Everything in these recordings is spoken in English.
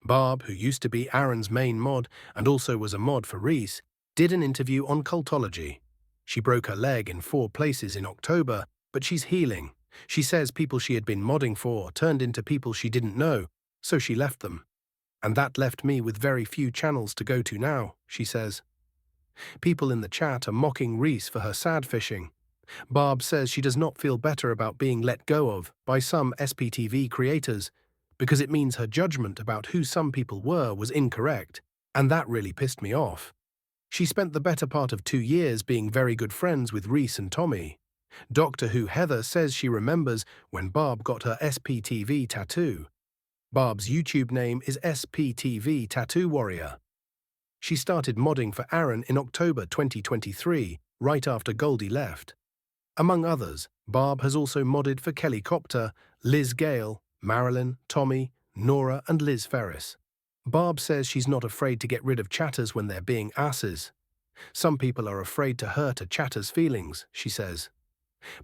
Barb, who used to be Aaron's main mod and also was a mod for Reese, did an interview on cultology. She broke her leg in 4 places in October, but she's healing. She says people she had been modding for turned into people she didn't know, so she left them. And that left me with very few channels to go to now, she says. People in the chat are mocking Reese for her sad fishing. Barb says she does not feel better about being let go of by some SPTV creators because it means her judgment about who some people were was incorrect, and that really pissed me off. She spent the better part of 2 years being very good friends with Reese and Tommy. Doctor Who Heather says she remembers when Barb got her SPTV tattoo. Barb's YouTube name is S.P.T.V. She started modding for Aaron in October 2023, right after Goldie left. Among others, Barb has also modded for Kelly Copter, Liz Gale, Marilyn, Tommy, Nora and Liz Ferris. Barb says she's not afraid to get rid of chatters when they're being asses. Some people are afraid to hurt a chatter's feelings, she says.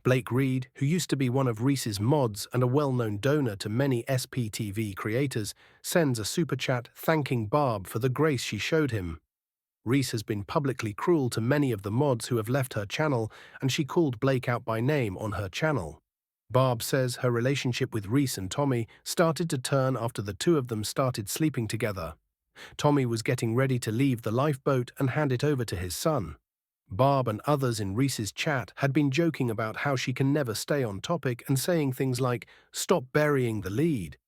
Blake Reed, who used to be one of Reese's mods and a well-known donor to many SPTV creators, sends a super chat thanking Barb for the grace she showed him. Reese has been publicly cruel to many of the mods who have left her channel, and she called Blake out by name on her channel. Barb says her relationship with Reese and Tommy started to turn after the two of them started sleeping together. Tommy was getting ready to leave the lifeboat and hand it over to his son. Barb and others in Reese's chat had been joking about how she can never stay on topic and saying things like, "Stop burying the lead."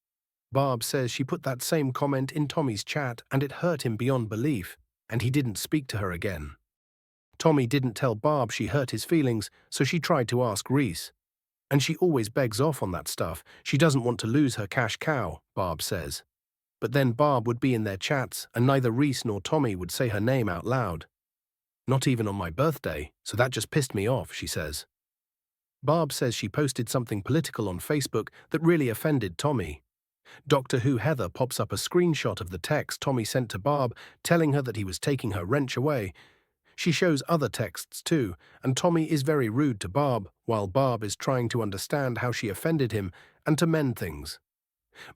Barb says she put that same comment in Tommy's chat and it hurt him beyond belief, and he didn't speak to her again. Tommy didn't tell Barb she hurt his feelings, so she tried to ask Reese. And she always begs off on that stuff. She doesn't want to lose her cash cow, Barb says. But then Barb would be in their chats and neither Reese nor Tommy would say her name out loud. Not even on my birthday, so that just pissed me off, she says. Barb says she posted something political on Facebook that really offended Tommy. Doctor Who Heather pops up a screenshot of the text Tommy sent to Barb telling her that he was taking her wrench away. She shows other texts too, and Tommy is very rude to Barb, while Barb is trying to understand how she offended him and to mend things.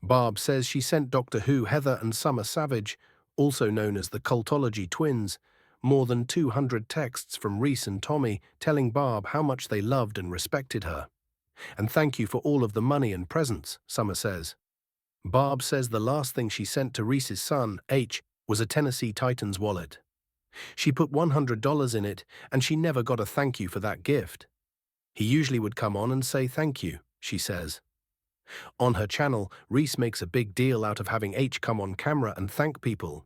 Barb says she sent Doctor Who Heather and Summer Savage, also known as the Cultology twins, more than 200 texts from Reese and Tommy telling Barb how much they loved and respected her. And thank you for all of the money and presents, Summer says. Barb says the last thing she sent to Reese's son, H, was a Tennessee Titans wallet. She put $100 in it, and she never got a thank you for that gift. He usually would come on and say thank you, she says. On her channel, Reese makes a big deal out of having H come on camera and thank people.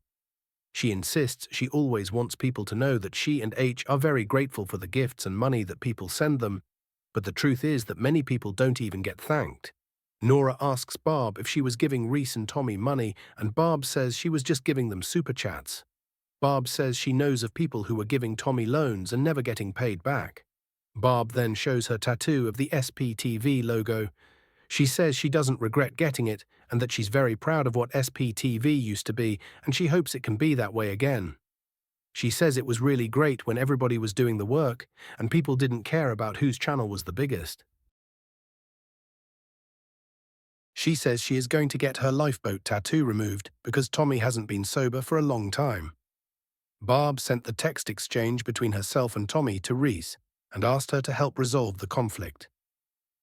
She insists she always wants people to know that she and H are very grateful for the gifts and money that people send them, but the truth is that many people don't even get thanked. Nora asks Barb if she was giving Reese and Tommy money, and Barb says she was just giving them super chats. Barb says she knows of people who were giving Tommy loans and never getting paid back. Barb then shows her tattoo of the SPTV logo. She says she doesn't regret getting it and that she's very proud of what SPTV used to be and she hopes it can be that way again. She says it was really great when everybody was doing the work and people didn't care about whose channel was the biggest. She says she is going to get her lifeboat tattoo removed because Tommy hasn't been sober for a long time. Barb sent the text exchange between herself and Tommy to Reese and asked her to help resolve the conflict.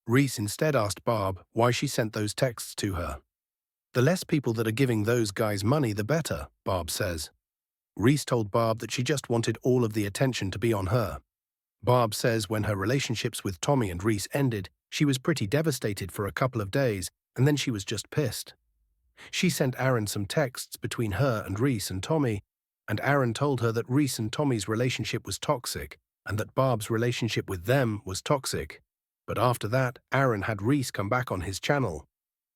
Reese instead asked Barb why she sent those texts to her. The less people that are giving those guys money, the better, Barb says. Reese told Barb that she just wanted all of the attention to be on her. Barb says when her relationships with Tommy and Reese ended, she was pretty devastated for a couple of days, and then she was just pissed. She sent Aaron some texts between her and Reese and Tommy, and Aaron told her that Reese and Tommy's relationship was toxic, and that Barb's relationship with them was toxic. But after that, Aaron had Reese come back on his channel.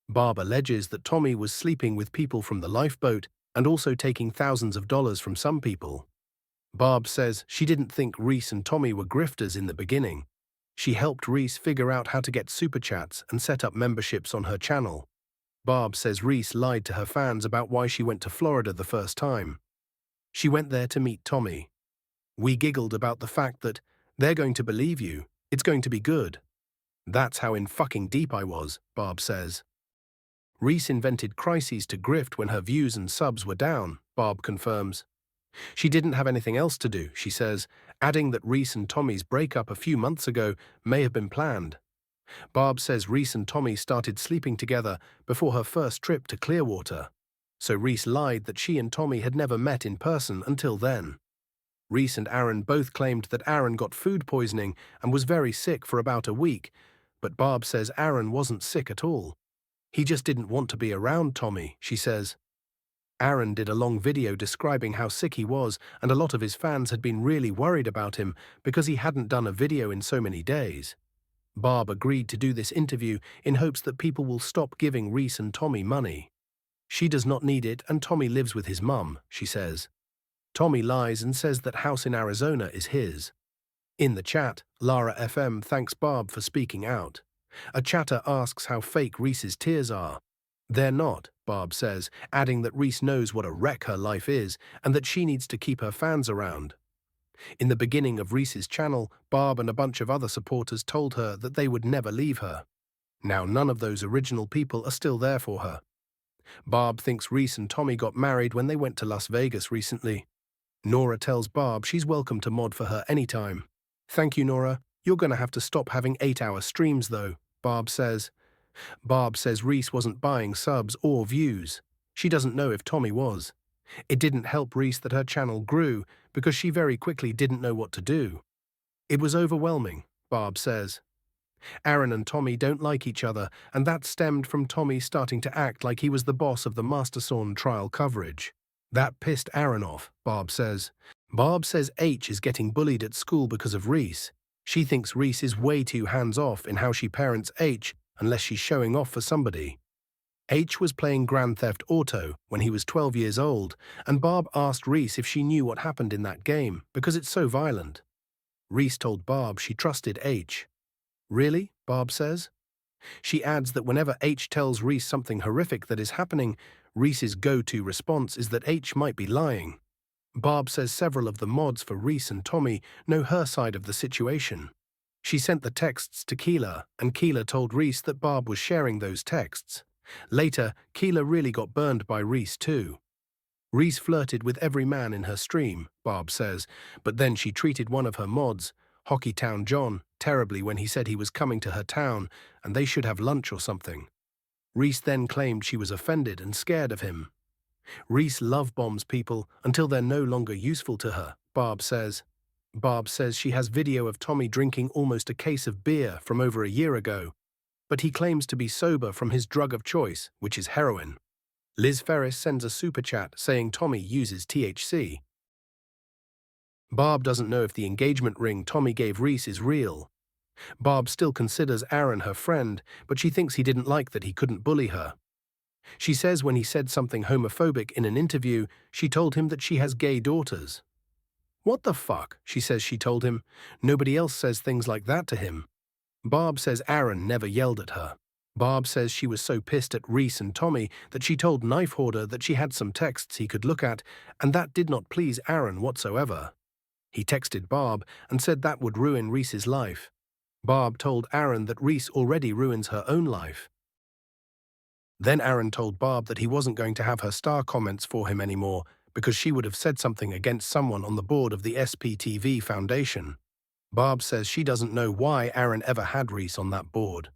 Barb alleges that Tommy was sleeping with people from the lifeboat and also taking thousands of dollars from some people. Barb says she didn't think Reese and Tommy were grifters in the beginning. She helped Reese figure out how to get super chats and set up memberships on her channel. Barb says Reese lied to her fans about why she went to Florida the first time. She went there to meet Tommy. We giggled about the fact that they're going to believe you, it's going to be good. That's how in fucking deep I was, Barb says. Reese invented crises to grift when her views and subs were down, Barb confirms. She didn't have anything else to do, she says, adding that Reese and Tommy's breakup a few months ago may have been planned. Barb says Reese and Tommy started sleeping together before her first trip to Clearwater. So Reese lied that she and Tommy had never met in person until then. Reese and Aaron both claimed that Aaron got food poisoning and was very sick for about a week, but Barb says Aaron wasn't sick at all. He just didn't want to be around Tommy, she says. Aaron did a long video describing how sick he was, and a lot of his fans had been really worried about him because he hadn't done a video in so many days. Barb agreed to do this interview in hopes that people will stop giving Reese and Tommy money. She does not need it, and Tommy lives with his mum, she says. Tommy lies and says that house in Arizona is his. In the chat, Lara FM thanks Barb for speaking out. A chatter asks how fake Reese's tears are. They're not, Barb says, adding that Reese knows what a wreck her life is and that she needs to keep her fans around. In the beginning of Reese's channel, Barb and a bunch of other supporters told her that they would never leave her. Now none of those original people are still there for her. Barb thinks Reese and Tommy got married when they went to Las Vegas recently. Nora tells Barb she's welcome to mod for her anytime. Thank you, Nora. You're gonna have to stop having 8-hour streams though, Barb says. Barb says Reese wasn't buying subs or views. She doesn't know if Tommy was. It didn't help Reese that her channel grew because she very quickly didn't know what to do. It was overwhelming, Barb says. Aaron and Tommy don't like each other, and that stemmed from Tommy starting to act like he was the boss of the Masterson trial coverage. That pissed Aaron off, Barb says. Barb says H is getting bullied at school because of Reese. She thinks Reese is way too hands-off in how she parents H unless she's showing off for somebody. H was playing Grand Theft Auto when he was 12 years old, and Barb asked Reese if she knew what happened in that game because it's so violent. Reese told Barb she trusted H. Really? Barb says. She adds that whenever H tells Reese something horrific that is happening, Reese's go-to response is that H might be lying. Barb says several of the mods for Reese and Tommy know her side of the situation. She sent the texts to Keela, and Keela told Reese that Barb was sharing those texts. Later, Keela really got burned by Reese too. Reese flirted with every man in her stream, Barb says, but then she treated one of her mods, Hockeytown John, terribly when he said he was coming to her town and they should have lunch or something. Reese then claimed she was offended and scared of him. Reese love bombs people until they're no longer useful to her, Barb says. Barb says she has video of Tommy drinking almost a case of beer from over a year ago, but he claims to be sober from his drug of choice, which is heroin. Liz Ferris sends a super chat saying Tommy uses THC. Barb doesn't know if the engagement ring Tommy gave Reese is real. Barb still considers Aaron her friend, but she thinks he didn't like that he couldn't bully her. She says when he said something homophobic in an interview, she told him that she has gay daughters. What the fuck, she says she told him. Nobody else says things like that to him. Barb says Aaron never yelled at her. Barb says she was so pissed at Reese and Tommy that she told Knife Hoarder that she had some texts he could look at, and that did not please Aaron whatsoever. He texted Barb and said that would ruin Reese's life. Barb told Aaron that Reese already ruins her own life. Then Aaron told Barb that he wasn't going to have her star comments for him anymore because she would have said something against someone on the board of the SPTV Foundation. Barb says she doesn't know why Aaron ever had Reese on that board.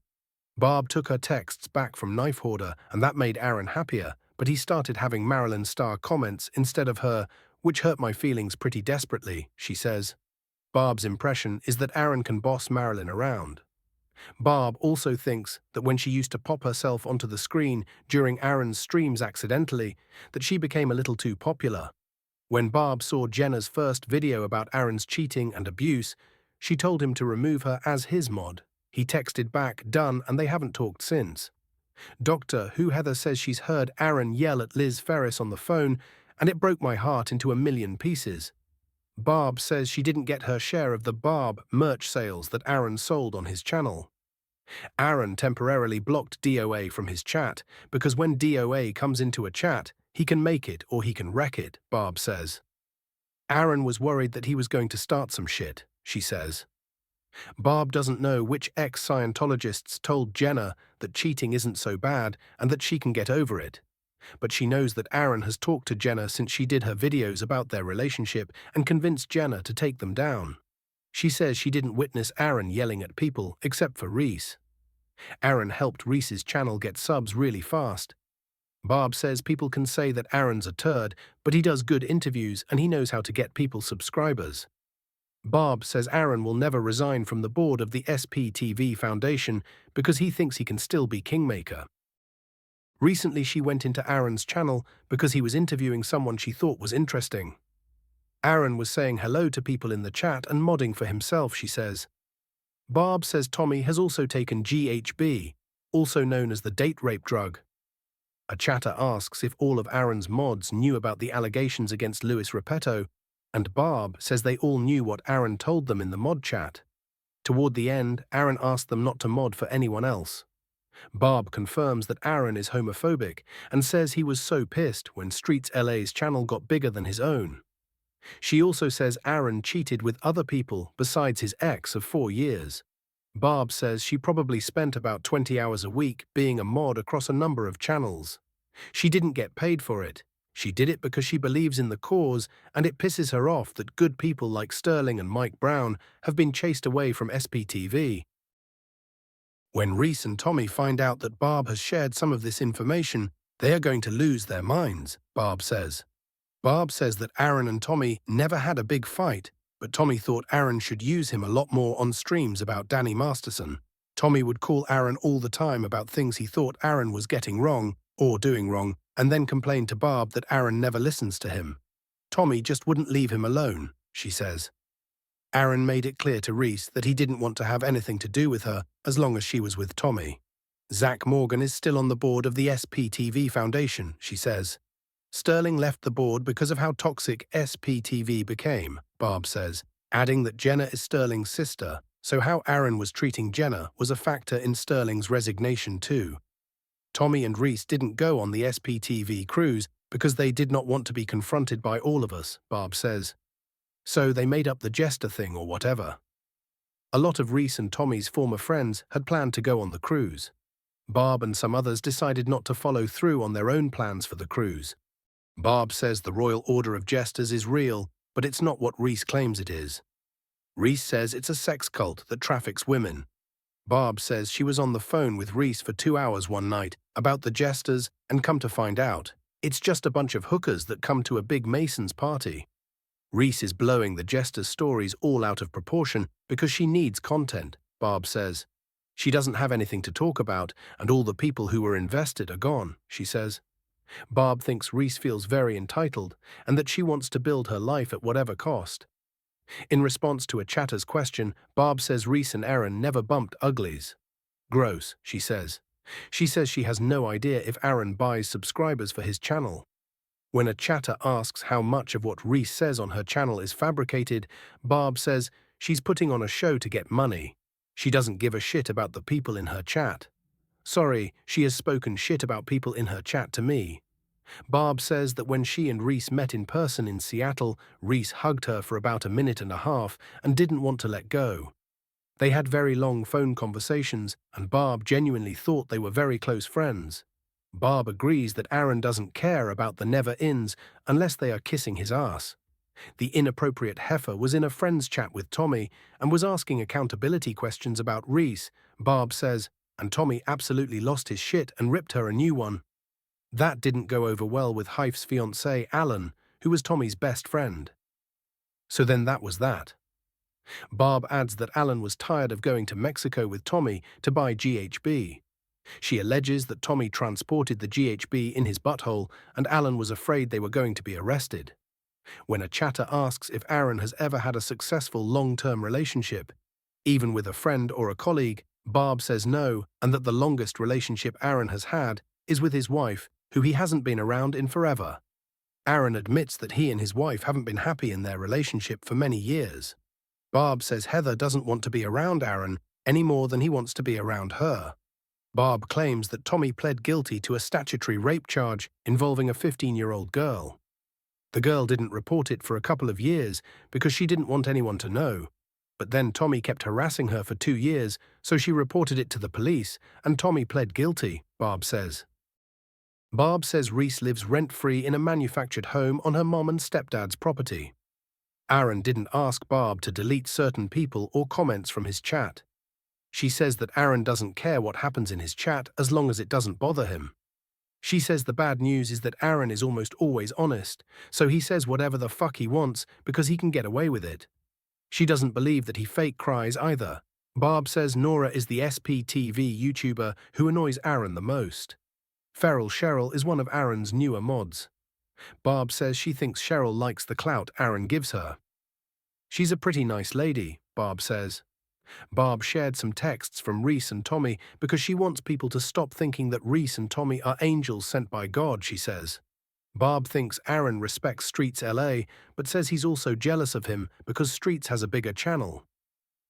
Barb took her texts back from Knife Hoarder, and that made Aaron happier, but he started having Marilyn Star comments instead of her, which hurt my feelings pretty desperately, she says. Barb's impression is that Aaron can boss Marilyn around. Barb also thinks that when she used to pop herself onto the screen during Aaron's streams accidentally, that she became a little too popular. When Barb saw Jenna's first video about Aaron's cheating and abuse, she told him to remove her as his mod. He texted back, done, and they haven't talked since. Dr. Who Heather says she's heard Aaron yell at Liz Ferris on the phone, and it broke my heart into a million pieces. Barb says she didn't get her share of the Barb merch sales that Aaron sold on his channel. Aaron temporarily blocked DOA from his chat because when DOA comes into a chat, he can make it or he can wreck it, Barb says. Aaron was worried that he was going to start some shit, she says. Barb doesn't know which ex-Scientologists told Jenna that cheating isn't so bad and that she can get over it. But she knows that Aaron has talked to Jenna since she did her videos about their relationship and convinced Jenna to take them down. She says she didn't witness Aaron yelling at people except for Reese. Aaron helped Reese's channel get subs really fast. Barb says people can say that Aaron's a turd, but he does good interviews and he knows how to get people subscribers. Barb says Aaron will never resign from the board of the S.P.T.V Foundation because he thinks he can still be kingmaker. Recently she went into Aaron's channel because he was interviewing someone she thought was interesting. Aaron was saying hello to people in the chat and modding for himself, she says. Barb says Tommy has also taken GHB, also known as the date rape drug. A chatter asks if all of Aaron's mods knew about the allegations against Louis Repetto, and Barb says they all knew what Aaron told them in the mod chat. Toward the end, Aaron asked them not to mod for anyone else. Barb confirms that Aaron is homophobic and says he was so pissed when Streets LA's channel got bigger than his own. She also says Aaron cheated with other people besides his ex of 4 years. Barb says she probably spent about 20 hours a week being a mod across a number of channels. She didn't get paid for it. She did it because she believes in the cause, and it pisses her off that good people like Sterling and Mike Brown have been chased away from SPTV. When Reese and Tommy find out that Barb has shared some of this information, they are going to lose their minds, Barb says. Barb says that Aaron and Tommy never had a big fight, but Tommy thought Aaron should use him a lot more on streams about Danny Masterson. Tommy would call Aaron all the time about things he thought Aaron was getting wrong or doing wrong, and then complain to Barb that Aaron never listens to him. Tommy just wouldn't leave him alone, she says. Aaron made it clear to Reese that he didn't want to have anything to do with her as long as she was with Tommy. Zach Morgan is still on the board of the SPTV Foundation, she says. Sterling left the board because of how toxic SPTV became, Barb says, adding that Jenna is Sterling's sister, so how Aaron was treating Jenna was a factor in Sterling's resignation too. Tommy and Reese didn't go on the SPTV cruise because they did not want to be confronted by all of us, Barb says. So they made up the Jester thing or whatever. A lot of Reese and Tommy's former friends had planned to go on the cruise. Barb and some others decided not to follow through on their own plans for the cruise. Barb says the Royal Order of Jesters is real, but it's not what Reese claims it is. Reese says it's a sex cult that traffics women. Barb says she was on the phone with Reese for 2 hours one night about the Jesters and come to find out, it's just a bunch of hookers that come to a big Masons party. Reese is blowing the Jester's stories all out of proportion because she needs content, Barb says. She doesn't have anything to talk about and all the people who were invested are gone, she says. Barb thinks Reese feels very entitled and that she wants to build her life at whatever cost. In response to a chatter's question, Barb says Reese and Aaron never bumped uglies. Gross, she says. She says she has no idea if Aaron buys subscribers for his channel. When a chatter asks how much of what Reese says on her channel is fabricated, Barb says she's putting on a show to get money. She doesn't give a shit about the people in her chat. Sorry, she has spoken shit about people in her chat to me. Barb says that when she and Reese met in person in Seattle, Reese hugged her for about 1.5 minutes and didn't want to let go. They had very long phone conversations, and Barb genuinely thought they were very close friends. Barb agrees that Aaron doesn't care about the never-ins unless they are kissing his ass. The inappropriate heifer was in a friend's chat with Tommy and was asking accountability questions about Reese, Barb says, and Tommy absolutely lost his shit and ripped her a new one. That didn't go over well with Heif's fiancé, Alan, who was Tommy's best friend. So then that was that. Barb adds that Alan was tired of going to Mexico with Tommy to buy GHB. She alleges that Tommy transported the GHB in his butthole and Alan was afraid they were going to be arrested. When a chatter asks if Aaron has ever had a successful long-term relationship, even with a friend or a colleague, Barb says no, and that the longest relationship Aaron has had is with his wife, who he hasn't been around in forever. Aaron admits that he and his wife haven't been happy in their relationship for many years. Barb says Heather doesn't want to be around Aaron any more than he wants to be around her. Barb claims that Tommy pled guilty to a statutory rape charge involving a 15-year-old girl. The girl didn't report it for a couple of years because she didn't want anyone to know, But then Tommy kept harassing her for 2 years, so she reported it to the police, and Tommy pled guilty, Barb says. Barb says Reese lives rent-free in a manufactured home on her mom and stepdad's property. Aaron didn't ask Barb to delete certain people or comments from his chat. She says that Aaron doesn't care what happens in his chat as long as it doesn't bother him. She says the bad news is that Aaron is almost always honest, so he says whatever the fuck he wants because he can get away with it. She doesn't believe that he fake cries either. Barb says Nora is the SPTV YouTuber who annoys Aaron the most. Feral Cheryl is one of Aaron's newer mods. Barb says she thinks Cheryl likes the clout Aaron gives her. She's a pretty nice lady, Barb says. Barb shared some texts from Reese and Tommy because she wants people to stop thinking that Reese and Tommy are angels sent by God, she says. Barb thinks Aaron respects Streets LA, but says he's also jealous of him because Streets has a bigger channel.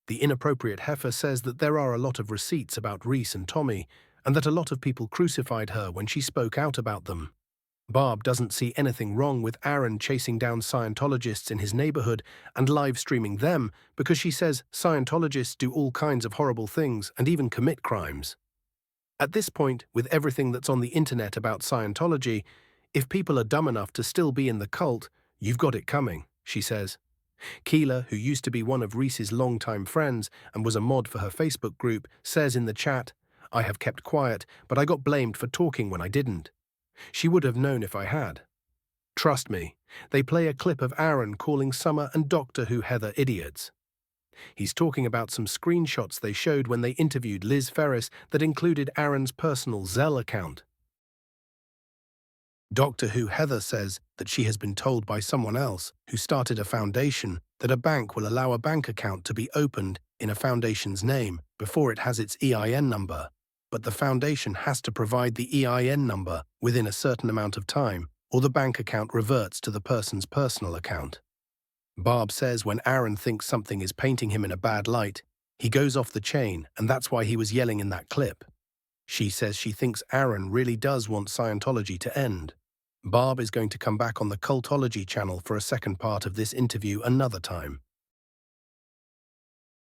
The inappropriate heifer says that there are a lot of receipts about Reese and Tommy, and that a lot of people crucified her when she spoke out about them. Barb doesn't see anything wrong with Aaron chasing down Scientologists in his neighborhood and live streaming them because she says Scientologists do all kinds of horrible things and even commit crimes. At this point, with everything that's on the internet about Scientology, if people are dumb enough to still be in the cult, you've got it coming, she says. Keela, who used to be one of Reese's longtime friends and was a mod for her Facebook group, says in the chat, "I have kept quiet, but I got blamed for talking when I didn't. She would have known if I had." Trust me, they play a clip of Aaron calling Summer and Doctor Who Heather idiots. He's talking about some screenshots they showed when they interviewed Liz Ferris that included Aaron's personal Zelle account. Doctor Who Heather says that she has been told by someone else who started a foundation that a bank will allow a bank account to be opened in a foundation's name before it has its EIN number, but the foundation has to provide the EIN number within a certain amount of time, or the bank account reverts to the person's personal account. Barb says when Aaron thinks something is painting him in a bad light, he goes off the chain, and that's why he was yelling in that clip. She says she thinks Aaron really does want Scientology to end. Barb is going to come back on the Cultology channel for a second part of this interview another time.